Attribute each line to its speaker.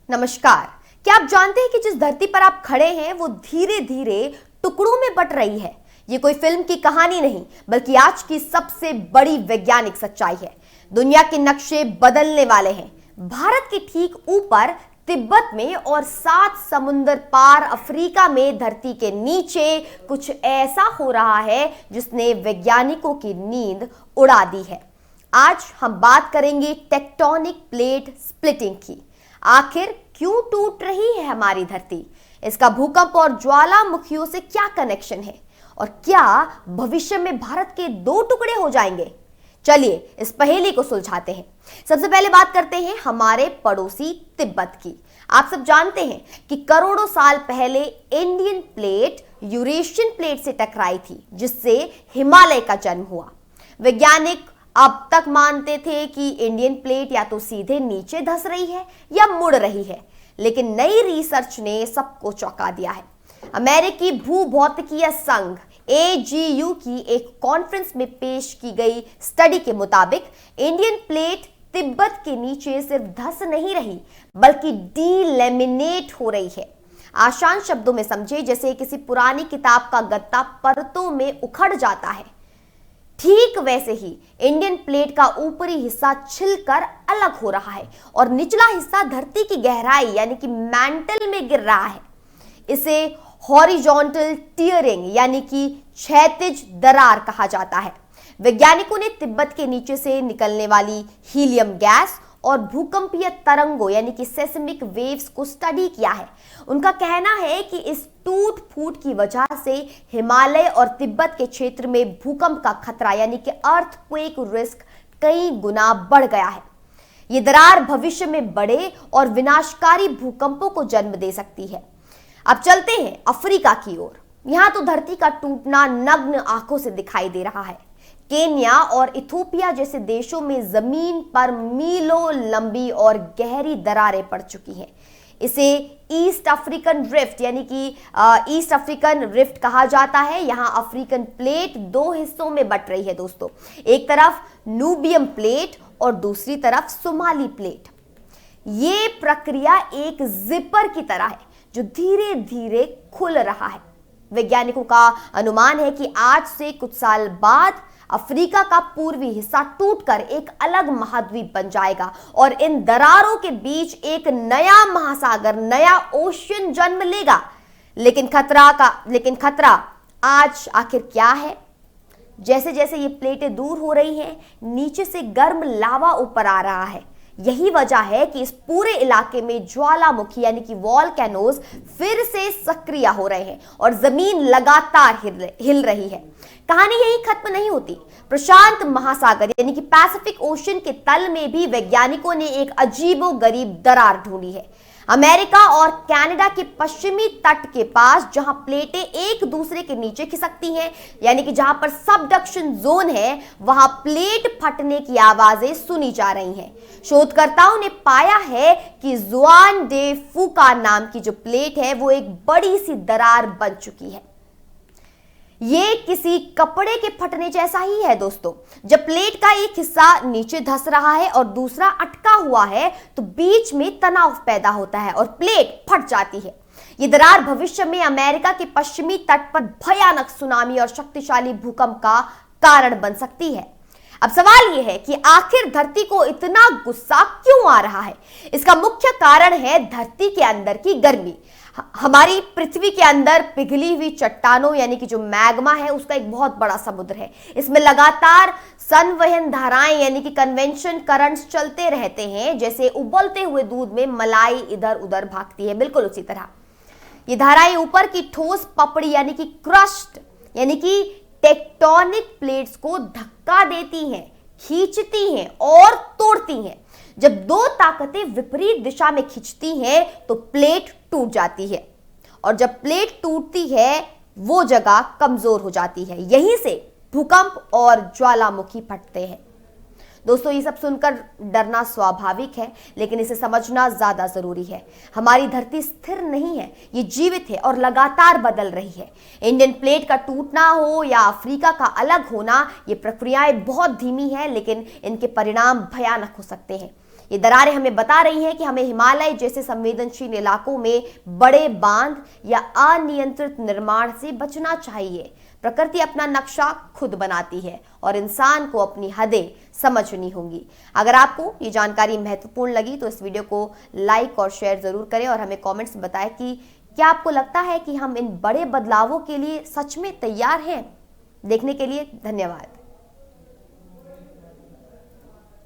Speaker 1: नमस्कार। क्या आप जानते हैं कि जिस धरती पर आप खड़े हैं वो धीरे धीरे टुकड़ों में बट रही है। ये कोई फिल्म की कहानी नहीं बल्कि आज की सबसे बड़ी वैज्ञानिक सच्चाई है। दुनिया के नक्शे बदलने वाले हैं। भारत के ठीक ऊपर तिब्बत में और 7 समुंदर पार अफ्रीका में धरती के नीचे कुछ ऐसा हो रहा है जिसने वैज्ञानिकों की नींद उड़ा दी है। आज हम बात करेंगे टेक्टोनिक प्लेट स्प्लिटिंग की। आखिर क्यों टूट रही है हमारी धरती? इसका भूकंप और ज्वालामुखियों से क्या कनेक्शन है और क्या भविष्य में भारत के 2 टुकड़े हो जाएंगे? चलिए इस पहेली को सुलझाते हैं। सबसे पहले बात करते हैं हमारे पड़ोसी तिब्बत की। आप सब जानते हैं कि करोड़ों साल पहले इंडियन प्लेट यूरेशियन प्लेट से टकराई थी, जिससे हिमालय का जन्म हुआ। वैज्ञानिक अब तक मानते थे कि इंडियन प्लेट या तो सीधे नीचे धंस रही है या मुड़ रही है, लेकिन नई रिसर्च ने सबको चौंका दिया है। अमेरिकी भूभौतिकीय संघ AGU की एक कॉन्फ्रेंस में पेश की गई स्टडी के मुताबिक इंडियन प्लेट तिब्बत के नीचे सिर्फ धंस नहीं रही बल्कि डीलैमिनेट हो रही है। आसान शब्दों में समझे, जैसे किसी पुरानी किताब का गत्ता परतों में उखड़ जाता है, ठीक वैसे ही इंडियन प्लेट का ऊपरी हिस्सा छिलकर अलग हो रहा है और निचला हिस्सा धरती की गहराई यानी कि मैंटल में गिर रहा है। इसे हॉरिजॉन्टल टियरिंग यानी कि क्षैतिज दरार कहा जाता है। वैज्ञानिकों ने तिब्बत के नीचे से निकलने वाली हीलियम गैस और भूकंपीय तरंगों यानी कि सेस्मिक वेव्स को स्टडी किया है। उनका कहना है कि इस टूट फूट की वजह से हिमालय और तिब्बत के क्षेत्र में भूकंप का खतरा यानी कि अर्थक्वेक रिस्क कई गुना बढ़ गया है। ये दरार भविष्य में बड़े और विनाशकारी भूकंपों को जन्म दे सकती है। अब चलते हैं अफ्रीका की ओर। यहां तो धरती का टूटना नग्न आंखों से दिखाई दे रहा है। केन्या और इथोपिया जैसे देशों में जमीन पर मीलों लंबी और गहरी दरारें पड़ चुकी हैं। इसे ईस्ट अफ्रीकन रिफ्ट यानी कि ईस्ट अफ्रीकन रिफ्ट कहा जाता है। यहां अफ्रीकन प्लेट 2 हिस्सों में बट रही है दोस्तों। एक तरफ नूबियम प्लेट और दूसरी तरफ सोमाली प्लेट। ये प्रक्रिया एक जिपर की तरह है जो धीरे धीरे खुल रहा है। वैज्ञानिकों का अनुमान है कि आज से कुछ साल बाद अफ्रीका का पूर्वी हिस्सा टूटकर एक अलग महाद्वीप बन जाएगा और इन दरारों के बीच एक नया महासागर, नया ओशियन जन्म लेगा। लेकिन खतरा आज आखिर क्या है? जैसे जैसे ये प्लेटें दूर हो रही हैं, नीचे से गर्म लावा ऊपर आ रहा है। यही वजह है कि इस पूरे इलाके में ज्वालामुखी यानी कि वॉल्केनोज फिर से सक्रिय हो रहे हैं और जमीन लगातार हिल रही है। कहानी यही खत्म नहीं होती। प्रशांत महासागर यानी कि पैसिफिक ओशन के तल में भी वैज्ञानिकों ने एक अजीबोगरीब दरार ढूंढी है। अमेरिका और कनाडा के पश्चिमी तट के पास जहां प्लेटें एक दूसरे के नीचे खिसकती हैं यानी कि जहां पर सबडक्शन जोन है, वहां प्लेट फटने की आवाजें सुनी जा रही हैं। शोधकर्ताओं ने पाया है कि जुआन डे फूका नाम की जो प्लेट है वो एक बड़ी सी दरार बन चुकी है। ये किसी कपड़े के फटने जैसा ही है दोस्तों। जब प्लेट का एक हिस्सा नीचे धंस रहा है और दूसरा अटका हुआ है तो बीच में तनाव पैदा होता है और प्लेट फट जाती है। ये दरार भविष्य में अमेरिका के पश्चिमी तट पर भयानक सुनामी और शक्तिशाली भूकंप का कारण बन सकती है। अब सवाल यह है कि आखिर धरती को इतना गुस्सा क्यों आ रहा है? इसका मुख्य कारण है धरती के अंदर की गर्मी। हमारी पृथ्वी के अंदर पिघली हुई चट्टानों यानी कि जो मैग्मा है उसका एक बहुत बड़ा समुद्र है। इसमें लगातार संवहन धाराएं यानी कि कन्वेंशन करंट्स चलते रहते हैं। जैसे उबलते हुए दूध में मलाई इधर उधर भागती है, बिल्कुल उसी तरह ये धाराएं ऊपर की ठोस पपड़ी यानी कि क्रस्ट यानी कि टेक्टोनिक प्लेट्स को धक्का देती हैं, खींचती हैं और तोड़ती हैं। जब 2 ताकतें विपरीत दिशा में खींचती हैं तो प्लेट टूट जाती है और जब प्लेट टूटती है वो जगह कमजोर हो जाती है। यहीं से भूकंप और ज्वालामुखी फटते हैं। दोस्तों ये सब सुनकर डरना स्वाभाविक है, लेकिन इसे समझना ज्यादा जरूरी है। हमारी धरती स्थिर नहीं है, ये जीवित है और लगातार बदल रही है। इंडियन प्लेट का टूटना हो या अफ्रीका का अलग होना, ये प्रक्रियाएं बहुत धीमी है लेकिन इनके परिणाम भयानक हो सकते हैं। ये दरारें हमें बता रही हैं कि हमें हिमालय जैसे संवेदनशील इलाकों में बड़े बांध या अनियंत्रित निर्माण से बचना चाहिए। प्रकृति अपना नक्शा खुद बनाती है और इंसान को अपनी हदें समझनी होंगी। अगर आपको ये जानकारी महत्वपूर्ण लगी तो इस वीडियो को लाइक और शेयर जरूर करें और हमें कमेंट्स में बताएं कि क्या आपको लगता है कि हम इन बड़े बदलावों के लिए सच में तैयार हैं। देखने के लिए धन्यवाद।